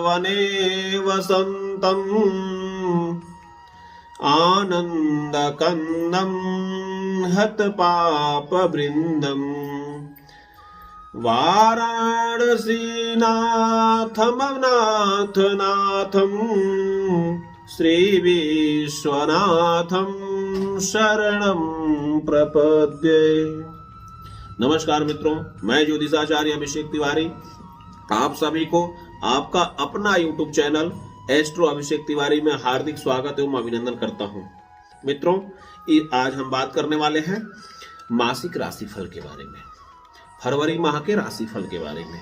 वने वसन्तम् आनन्दकन्दं हतपापवृन्दम् वाराणसीनाथमनाथनाथं श्रीविश्वनाथं शरणं प्रपद्ये। नमस्कार मित्रों, मैं ज्योतिषाचार्य अभिषेक तिवारी आप सभी को आपका अपना YouTube channel astro Abhishek Tiwari में हार्दिक स्वागत एवं अभिनंदन करता हूं। मित्रों, आज हम बात करने वाले हैं मासिक राशिफल के बारे में, फरवरी माह के राशिफल के बारे में।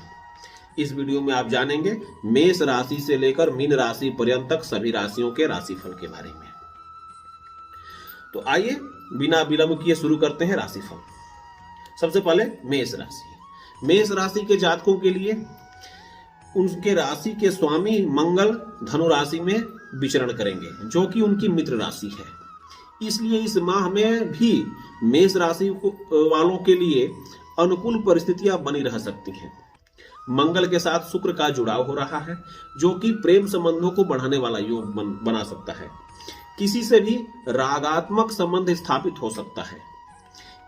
इस वीडियो में आप जानेंगे मेष राशि से लेकर मीन राशि पर्यंत तक सभी राशियों के राशिफल के बारे में। तो आइए बिना विलंब किए शुरू करते हैं राशिफल। सबसे पहले मेष राशि। मेष राशि के जातकों के लिए उनके राशि के स्वामी मंगल धनु राशि में विचरण करेंगे, जो कि उनकी मित्र राशि है। इसलिए इस माह में भी मेष राशि वालों के लिए अनुकूल परिस्थितियां बनी रह सकती हैं। मंगल के साथ शुक्र का जुड़ाव हो रहा है, जो कि प्रेम संबंधों को बढ़ाने वाला योग बना सकता है। किसी से भी रागात्मक संबंध स्थापित हो सकता है।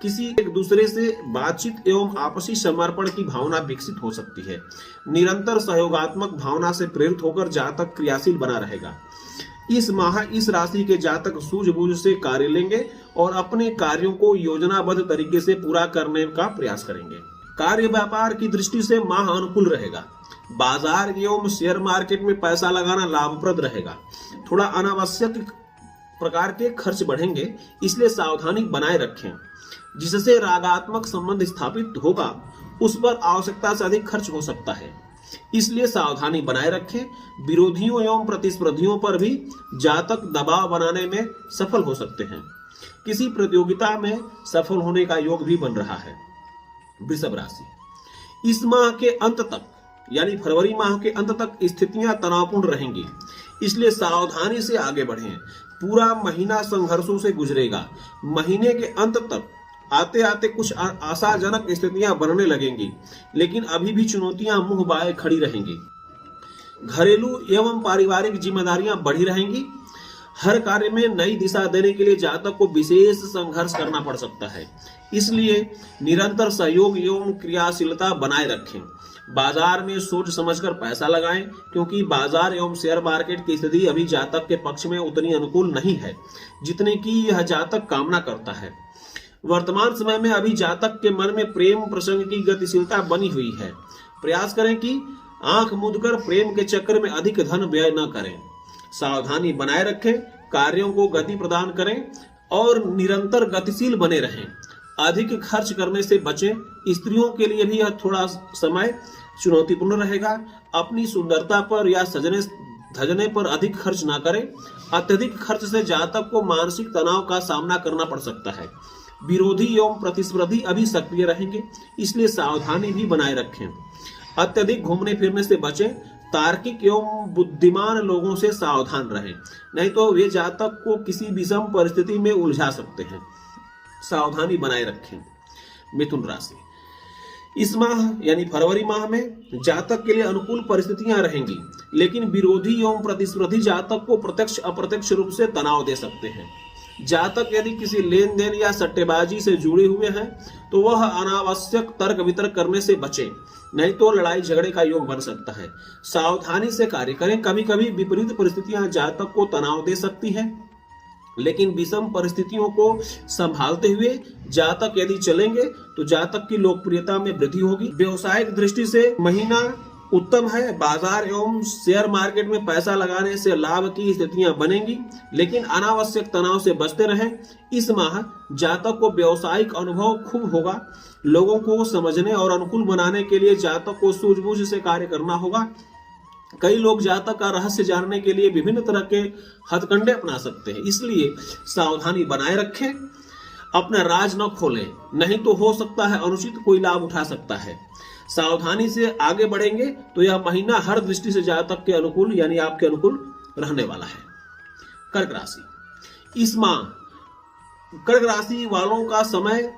किसी एक दूसरे से बातचीत एवं आपसी समर्पण की भावना विकसित हो सकती है। निरंतर सहयोगात्मक भावना से प्रेरित होकर जातक क्रियाशील बना रहेगा। इस माह इस राशि के जातक सूझबूझ से कार्य लेंगे और अपने कार्यों को योजनाबद्ध तरीके से पूरा करने का प्रयास करेंगे। कार्य व्यापार की दृष्टि से माह अनुकूल रहेगा। बाजार एवं शेयर मार्केट में पैसा लगाना लाभप्रद रहेगा। थोड़ा अनावश्यक प्रकार के खर्च बढ़ेंगे, इसलिए सावधानी बनाए रखें। जिससे रागात्मक संबंध स्थापित होगा, उस पर आवश्यकता से अधिक खर्च हो सकता है, इसलिए सावधानी बनाए रखें। विरोधियों एवं प्रतिस्पर्धियों पर भी जातक दबाव बनाने में सफल हो सकते हैं। किसी प्रतियोगिता में सफल होने का योग भी बन रहा है। वृषभ राशि। इस माह के अंत तक यानी फरवरी माह के अंत तक स्थितियां तनावपूर्ण रहेंगी, इसलिए सावधानी से आगे बढ़ें। पूरा महीना संघर्षों से गुजरेगा। महीने के अंत तक आते आते कुछ आशाजनक स्थितियां बनने लगेंगी, लेकिन अभी भी चुनौतियां मुंह बाए खड़ी रहेंगी। घरेलू एवं पारिवारिक जिम्मेदारियां बढ़ी रहेंगी। हर कार्य में नई दिशा देने के लिए जातक को विशेष संघर्ष करना पड़ सकता है, इसलिए निरंतर सहयोग एवं क्रियाशीलता बनाए रखें। बाजार में सोच समझकर पैसा लगाएं, क्योंकि बाजार एवं शेयर मार्केट की स्थिति अभी जातक के पक्ष में उतनी अनुकूल नहीं है जितने की यह जातक कामना करता है। वर्तमान समय में अभी जातक के मन में प्रेम प्रसंग की गतिशीलता बनी हुई है। प्रयास करें कि आंख मूंदकर प्रेम के चक्कर में अधिक धन व्यय न करें। सावधानी बनाए रखें, कार्यों को गति प्रदान करें और निरंतर गतिशील बने रहें। अधिक खर्च करने से बचें। स्त्रियों के लिए भी यह थोड़ा समय चुनौतीपूर्ण रहेगा। अपनी सुंदरता पर या सजने धजने पर अधिक खर्च ना करें। अत्यधिक खर्च से जातक को मानसिक तनाव का सामना करना पड़ सकता है। विरोधी एवं प्रतिस्पर्धी अभी सक्रिय रहेंगे, इसलिए सावधानी भी बनाए रखें। अत्यधिक घूमने फिरने से बचें। तार्किक एवं बुद्धिमान लोगों से सावधान रहें, नहीं तो वे जातक को किसी विषम परिस्थिति में उलझा सकते हैं। सावधानी बनाए रखें। मिथुन राशि। इस माह यानी फरवरी माह में जातक के लिए अनुकूल परिस्थितियां रहेंगी, लेकिन विरोधी एवं प्रतिस्पर्धी जातक को प्रत्यक्ष अप्रत्यक्ष रूप से तनाव दे सकते हैं। जातक यदि किसी लेन देन या सट्टेबाजी से जुड़े हुए हैं तो वह अनावश्यक तर्क वितर्क करने से बचें, नहीं तो लड़ाई झगड़े का योग बन सकता है। सावधानी से कार्य करें। कभी कभी विपरीत परिस्थितियां जातक को तनाव दे सकती हैं, लेकिन विषम परिस्थितियों को संभालते हुए जातक यदि चलेंगे तो जातक की लोकप्रियता में वृद्धि होगी। व्यवसायिक दृष्टि से महीना उत्तम है। बाजार एवं शेयर मार्केट में पैसा लगाने से लाभ की स्थितियां बनेंगी, लेकिन अनावश्यक तनाव से बचते रहें। इस माह जातक को व्यवसायिक अनुभव खूब होगा। लोगों को समझने और अनुकूल बनाने के लिए जातक को सूझबूझ से कार्य करना होगा। कई लोग जातक का रहस्य जानने के लिए विभिन्न तरह के हथकंडे अपना सकते हैं, इसलिए सावधानी बनाए रखें। अपना राज न खोलें, नहीं तो हो सकता है अनुचित कोई लाभ उठा सकता है। सावधानी से आगे बढ़ेंगे तो यह महीना हर दृष्टि से जातक के अनुकूल यानी आपके अनुकूल रहने वाला है। कर्क राशि। इस माह कर्क राशि वालों का समय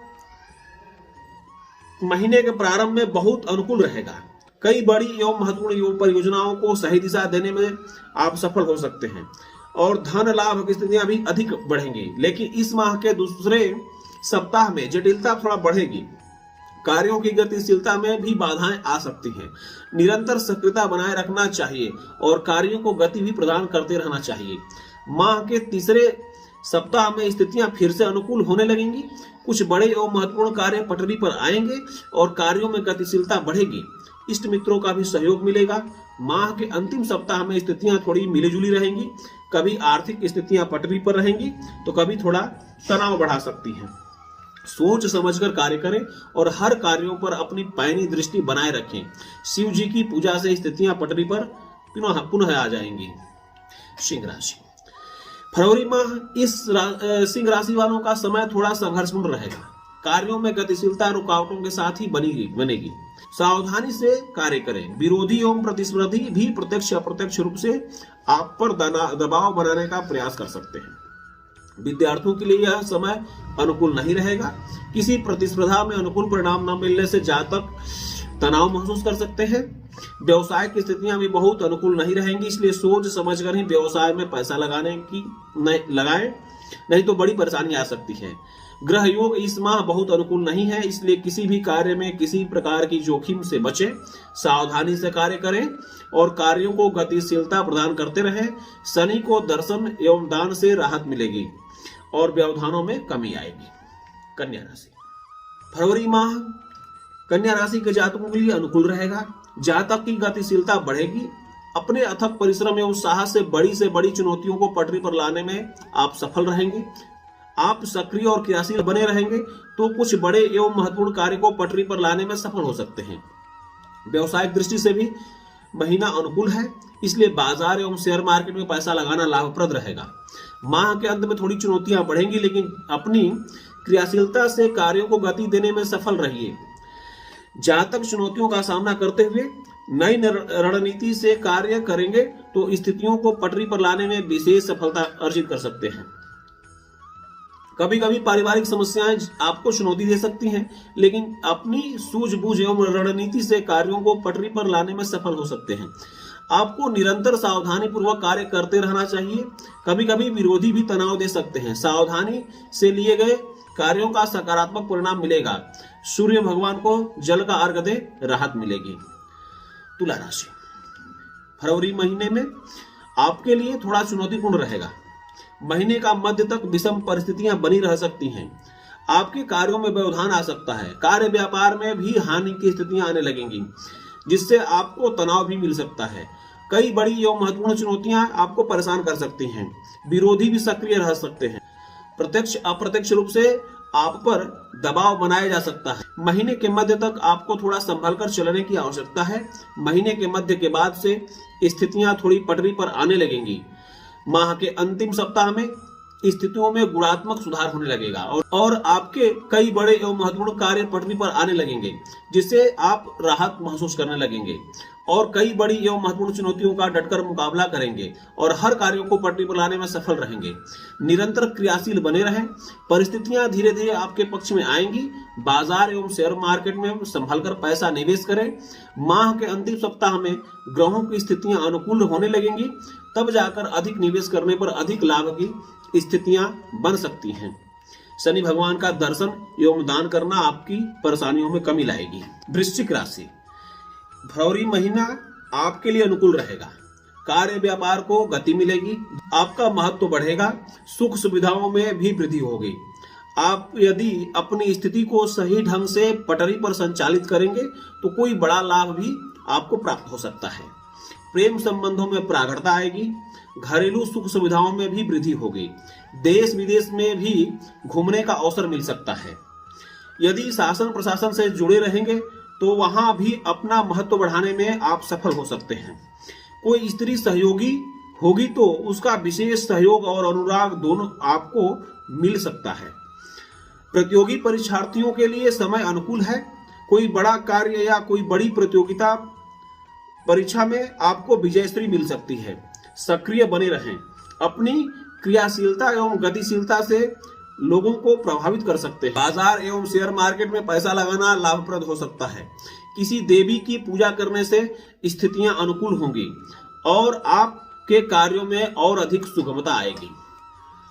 महीने के प्रारंभ में बहुत अनुकूल रहेगा। कई बड़ी एवं महत्वपूर्ण परियोजनाओं को सही दिशा देने में आप सफल हो सकते हैं और धन लाभ की स्थितियां भी अधिक बढ़ेंगी। लेकिन इस माह के दूसरे सप्ताह में जटिलता थोड़ा बढ़ेगी। कार्यों की गतिशीलता में भी बाधाएं आ सकती हैं। निरंतर सक्रियता बनाए रखना चाहिए और कार्यों को गति भी प्रदान करते रहना चाहिए। माह के तीसरे सप्ताह में स्थितियां फिर से अनुकूल होने लगेंगी। कुछ बड़े एवं महत्वपूर्ण कार्य पटरी पर आएंगे और कार्यों में गतिशीलता बढ़ेगी। इष्ट मित्रों का भी सहयोग मिलेगा। माह के अंतिम सप्ताह में स्थितियां थोड़ी मिलीजुली रहेंगी। कभी आर्थिक स्थितियां पटरी पर रहेंगी तो कभी थोड़ा तनाव बढ़ा सकती हैं। सोच समझकर कार्य करें और हर कार्यों पर अपनी पैनी दृष्टि बनाए रखें। शिव जी की पूजा से स्थितियां पटरी पर पुनः आ जाएंगी। सिंह राशि, फरवरी माह इस सिंह राशि वालों का समय थोड़ा संघर्षपूर्ण रहेगा। कार्यों में गतिशीलता रुकावटों के साथ ही बनेगी। सावधानी से कार्य करें। विरोधी एवं प्रतिस्पर्धी भी प्रत्यक्ष अप्रत्यक्ष रूप से आप पर दबाव बनाने का प्रयास कर सकते हैं। विद्यार्थियों के लिए यह समय अनुकूल नहीं रहेगा। किसी प्रतिस्पर्धा में अनुकूल परिणाम न मिलने से जातक तनाव महसूस कर सकते हैं। व्यवसाय की स्थितियां भी बहुत अनुकूल नहीं रहेंगी, इसलिए सोच समझकर ही व्यवसाय में पैसा लगाएं, नहीं तो बड़ी परेशानी आ सकती है। ग्रह योग इस माह बहुत अनुकूल नहीं है, इसलिए किसी भी कार्य में किसी प्रकार की जोखिम से बचें। सावधानी से कार्य करें और कार्यों को गतिशीलता प्रदान करते रहें। शनि को दर्शन एवं दान से राहत मिलेगी और व्यवधानों में कमी आएगी। कन्या राशि, फरवरी माह कन्या राशि के जातकों के लिए अनुकूल रहेगा। जातक की गतिशीलता बढ़ेगी। अपने अथक परिश्रम एवं साहस से बड़ी चुनौतियों को पटरी पर लाने में आप सफल रहेंगे। आप सक्रिय और क्रियाशील बने रहेंगे तो कुछ बड़े एवं महत्वपूर्ण कार्य को पटरी पर लाने में सफल हो सकते हैं। व्यवसायिक दृष्टि से भी महीना अनुकूल है, इसलिए बाजार एवं शेयर मार्केट में पैसा लगाना लाभप्रद रहेगा। माह के अंत में थोड़ी चुनौतियां बढ़ेंगी, लेकिन अपनी क्रियाशीलता से कार्यों को गति देने में सफल रहिए। जातक चुनौतियों का सामना करते हुए नई रणनीति से कार्य करेंगे तो स्थितियों को पटरी पर लाने में विशेष सफलता अर्जित कर सकते हैं। कभी कभी पारिवारिक समस्याएं आपको चुनौती दे सकती हैं, लेकिन अपनी सूझबूझ एवं रणनीति से कार्यों को पटरी पर लाने में सफल हो सकते हैं। आपको निरंतर सावधानी पूर्वक कार्य करते रहना चाहिए। कभी कभी विरोधी भी तनाव दे सकते हैं। सावधानी से लिए गए कार्यों का सकारात्मक परिणाम मिलेगा। सूर्य भगवान को जल का अर्घ दे, राहत मिलेगी। तुला राशि, फरवरी महीने में आपके लिए थोड़ा चुनौतीपूर्ण रहेगा। महीने का मध्य तक विषम परिस्थितियां बनी रह सकती हैं। आपके कार्यों में व्यवधान आ सकता है। कार्य व्यापार में भी हानि की स्थितियां आने लगेंगी, जिससे आपको तनाव भी मिल सकता है। कई बड़ी एवं महत्वपूर्ण चुनौतियां आपको परेशान कर सकती हैं। विरोधी भी सक्रिय रह सकते हैं। प्रत्यक्ष अप्रत्यक्ष रूप से आप पर दबाव बनाया जा सकता है। महीने के मध्य तक आपको थोड़ा संभल कर चलने की आवश्यकता है। महीने के मध्य के बाद से स्थितियां थोड़ी पटरी पर आने लगेंगी। माह के अंतिम सप्ताह में स्थितियों में गुणात्मक सुधार होने लगेगा और आपके कई बड़े एवं महत्वपूर्ण कार्य पटरी पर आने लगेंगे, जिससे आप राहत महसूस करने लगेंगे और कई बड़ी एवं महत्वपूर्ण चुनौतियों का डटकर मुकाबला करेंगे और हर कार्यों को पटरी पर लाने में सफल रहेंगे। निरंतर क्रियाशील बने रहें। परिस्थितियां धीरे धीरे आपके पक्ष में आएंगी। बाजार एवं शेयर मार्केट में संभल कर पैसा निवेश करें। माह के अंतिम सप्ताह में ग्रहों की स्थितियां अनुकूल होने लगेंगी, तब जाकर अधिक निवेश करने पर अधिक लाभ की स्थितियां बन सकती हैं। शनि भगवान का दर्शन एवं दान करना आपकी परेशानियों में कमी लाएगी। वृश्चिक राशि, फरवरी महीना आपके लिए अनुकूल रहेगा। कार्य व्यापार को गति मिलेगी। आपका महत्व बढ़ेगा। सुख सुविधाओं में भी वृद्धि होगी। आप यदि अपनी स्थिति को सही ढंग से पटरी पर संचालित करेंगे तो कोई बड़ा लाभ भी आपको प्राप्त हो सकता है। प्रेम संबंधों में प्रागढ़ता आएगी। घरेलू सुख सुविधाओं में भी वृद्धि होगी। देश विदेश में भी घूमने का अवसर मिल सकता है। यदि शासन प्रशासन से जुड़े रहेंगे तो वहां भी अपना महत्व बढ़ाने में आप सफल हो सकते हैं। कोई स्त्री सहयोगी होगी तो उसका विशेष सहयोग और अनुराग दोनों आपको मिल सकता है। प्रतियोगी परीक्षार्थियों के लिए समय अनुकूल है। कोई बड़ा कार्य या कोई बड़ी प्रतियोगिता परीक्षा में आपको विजयश्री मिल सकती है। सक्रिय बने रहें। अपनी क्रियाशीलता एवं गतिशीलता से लोगों को प्रभावित कर सकते हैं। बाजार एवं शेयर मार्केट में पैसा लगाना लाभप्रद हो सकता है। किसी देवी की पूजा करने से स्थितियां अनुकूल होंगी और आपके कार्यों में और अधिक सुगमता आएगी।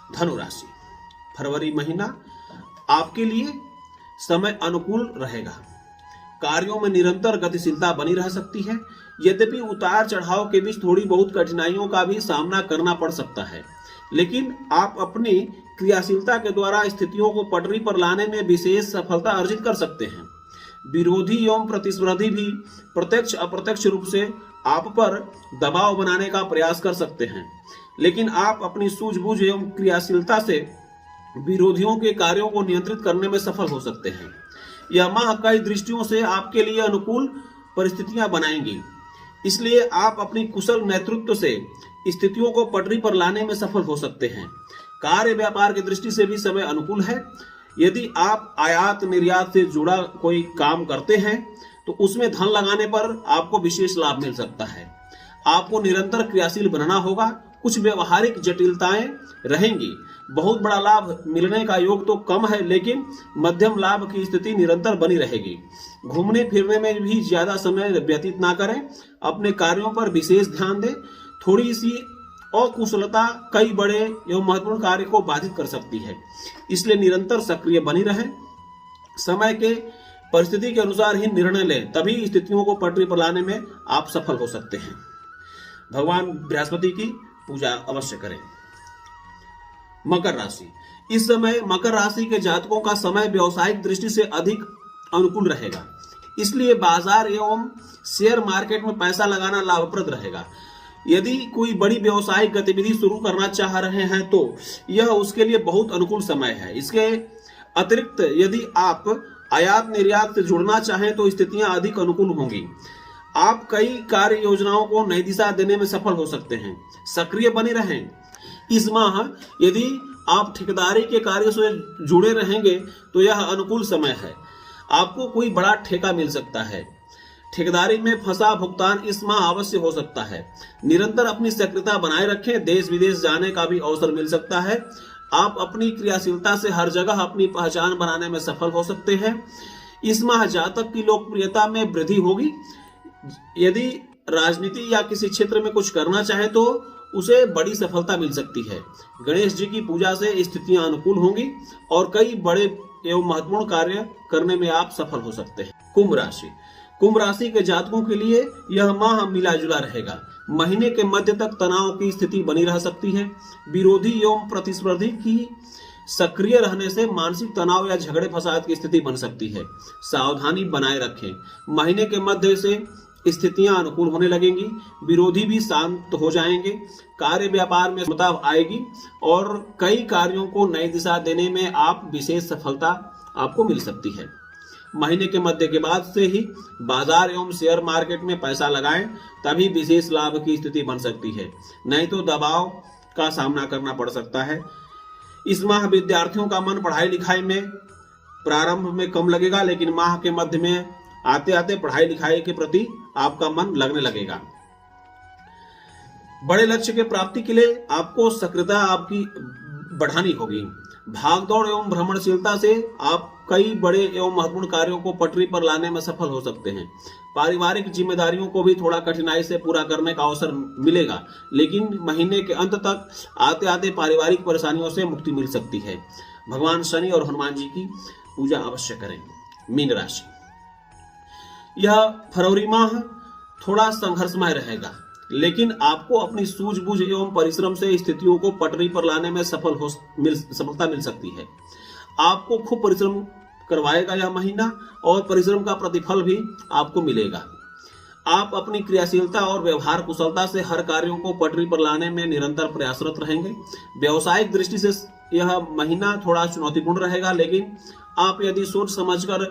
धनु राशि, फरवरी महीना आपके लिए समय अनुकूल रहेगा। कार्यों में निरंतर गतिशीलता बनी रह सकती है, यद्यपि उतार चढ़ाव के बीच थोड़ी बहुत कठिनाइयों का भी सामना करना पड़ सकता है, लेकिन आप अपनी क्रियाशीलता के द्वारा स्थितियों को पटरी पर लाने में विशेष सफलता अर्जित कर सकते हैं। विरोधी एवं प्रतिस्पर्धी भी प्रत्यक्ष अप्रत्यक्ष रूप से आप पर दबाव बनाने का प्रयास कर सकते हैं, लेकिन आप अपनी सूझबूझ एवं क्रियाशीलता से विरोधियों के कार्यों को नियंत्रित करने में सफल हो सकते हैं। यह माह कई दृष्टियों से आपके लिए अनुकूल परिस्थितियां बनाएंगी, इसलिए आप अपनी कुशल नेतृत्व से स्थितियों को पटरी पर लाने में सफल हो सकते हैं। कार्य व्यापार की दृष्टि से भी समय अनुकूल है। यदि आप आयात निर्यात से जुड़ा कोई काम करते हैं तो उसमें धन लगाने पर आपको विशेष लाभ मिल सकता है। आपको निरंतर क्रियाशील बनना होगा। कुछ व्यवहारिक जटिलताएं रहेंगी। बहुत बड़ा लाभ मिलने का योग तो कम है, लेकिन मध्यम लाभ की स्थिति निरंतर बनी रहेगी। घूमने फिरने में भी ज्यादा समय व्यतीत ना करें। अपने कार्यों पर विशेष ध्यान दें। थोड़ी सी अकुशलता कई बड़े एवं महत्वपूर्ण कार्य को बाधित कर सकती है, इसलिए निरंतर सक्रिय बनी रहें। समय के परिस्थिति के अनुसार ही निर्णय लें, तभी स्थितियों को पटरी पर लाने में आप सफल हो सकते हैं। भगवान बृहस्पति की पूजा अवश्य करें। मकर राशि, इस समय मकर राशि के जातकों का समय व्यवसायिक दृष्टि से अधिक अनुकूल रहेगा, इसलिए बाजार एवं शेयर मार्केट में पैसा लगाना लाभप्रद रहेगा। यदि कोई बड़ी व्यवसायिक गतिविधि शुरू करना चाह रहे हैं तो यह उसके लिए बहुत अनुकूल समय है। इसके अतिरिक्त यदि आप आयात निर्यात से जुड़ना चाहें तो स्थितियां अधिक अनुकूल होंगी। आप कई कार्य योजनाओं को नई दिशा देने में सफल हो सकते हैं। सक्रिय बने रहें। इस माह यदि आप ठेकेदारी के कार्यों से जुड़े रहेंगे तो यह अनुकूल समय है। आपको कोई बड़ा ठेका मिल सकता है। ठेकेदारी में फंसा भुगतान इस माह अवश्य हो सकता है। निरंतर अपनी सक्रियता बनाए रखें। देश विदेश जाने का भी अवसर मिल सकता है। आप अपनी क्रियाशीलता से हर जगह अपनी पहचान बनाने में सफल हो सकते हैं। इस माह जातक की लोकप्रियता में वृद्धि होगी। यदि राजनीति या किसी क्षेत्र में कुछ करना चाहे तो उसे बड़ी सफलता मिल सकती है। गणेश जी की पूजा से स्थितियां अनुकूल होंगी और कई बड़े एवं महत्वपूर्ण कार्य करने में आप सफल हो सकते हैं। कुंभ राशि, कुंभ राशि के जातकों के लिए यह माह मिला जुला रहेगा। महीने के मध्य तक तनाव की स्थिति बनी रह सकती है। विरोधी एवं प्रतिस्पर्धी की सक्रिय रहने से मानसिक तनाव या झगड़े फसाद की स्थिति बन सकती है। सावधानी बनाए रखें। महीने के मध्य से स्थितियां अनुकूल होने लगेंगी। विरोधी भी शांत हो जाएंगे। कार्य व्यापार में समता आएगी और कई कार्यों को नई दिशा देने में आप विशेष सफलता आपको मिल सकती है। महीने के मध्य के बाद से ही बाजार एवं शेयर मार्केट में पैसा लगाएं, तभी विशेष लाभ की स्थिति बन सकती है, नहीं तो दबाव का सामना करना पड़ सकता है। इस माह विद्यार्थियों का मन पढ़ाई लिखाई में प्रारंभ में कम लगेगा, लेकिन माह के मध्य में आते आते पढ़ाई लिखाई के प्रति आपका मन लगने लगेगा। बड़े लक्ष्य के प्राप्ति के लिए आपको सक्रियता आपकी बढ़ानी होगी। भागदौड़ एवं भ्रमणशीलता से आप कई बड़े एवं महत्वपूर्ण कार्यों को पटरी पर लाने में सफल हो सकते हैं। पारिवारिक जिम्मेदारियों को भी थोड़ा कठिनाई से पूरा करने का अवसर मिलेगा, लेकिन महीने के अंत तक आते आते पारिवारिक परेशानियों से मुक्ति मिल सकती है। भगवान शनि और हनुमान जी की पूजा अवश्य करें। मीन राशि, यह फरवरी माह थोड़ा संघर्षमय रहेगा, लेकिन आपको अपनी सूझबूझ एवं परिश्रम से स्थितियों को पटरी पर लाने में सफलता मिल सकती है। आपको खूब परिश्रम करवाएगा यह महीना और परिश्रम का प्रतिफल भी आपको मिलेगा। आप अपनी क्रियाशीलता और व्यवहार कुशलता से हर कार्यों को पटरी पर लाने में निरंतर प्रयासरत रहेंगे। व्यावसायिक दृष्टि से यह महीना थोड़ा चुनौतीपूर्ण रहेगा, लेकिन आप यदि सोच समझकर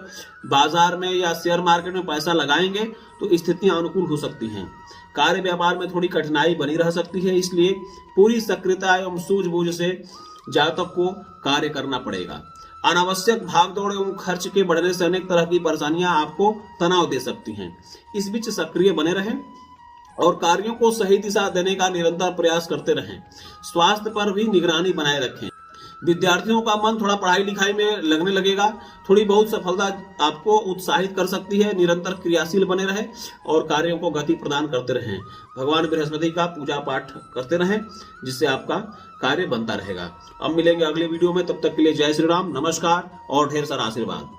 बाजार में या शेयर मार्केट में पैसा लगाएंगे तो स्थितियां अनुकूल हो सकती हैं। कार्य व्यापार में थोड़ी कठिनाई बनी रह सकती है, इसलिए पूरी सक्रियता एवं सूझबूझ से जातक को कार्य करना पड़ेगा। अनावश्यक भागदौड़ एवं खर्च के बढ़ने से अनेक तरह की परेशानियां आपको तनाव दे सकती हैं। इस बीच सक्रिय बने रहें और कार्यों को सही दिशा देने का निरंतर प्रयास करते रहें। स्वास्थ्य पर भी निगरानी बनाए रखें। विद्यार्थियों का मन थोड़ा पढ़ाई लिखाई में लगने लगेगा। थोड़ी बहुत सफलता आपको उत्साहित कर सकती है। निरंतर क्रियाशील बने रहे और कार्यों को गति प्रदान करते रहें। भगवान बृहस्पति का पूजा पाठ करते रहें, जिससे आपका कार्य बनता रहेगा। अब मिलेंगे अगले वीडियो में, तब तक के लिए जय श्री राम, नमस्कार और ढेर सारा आशीर्वाद।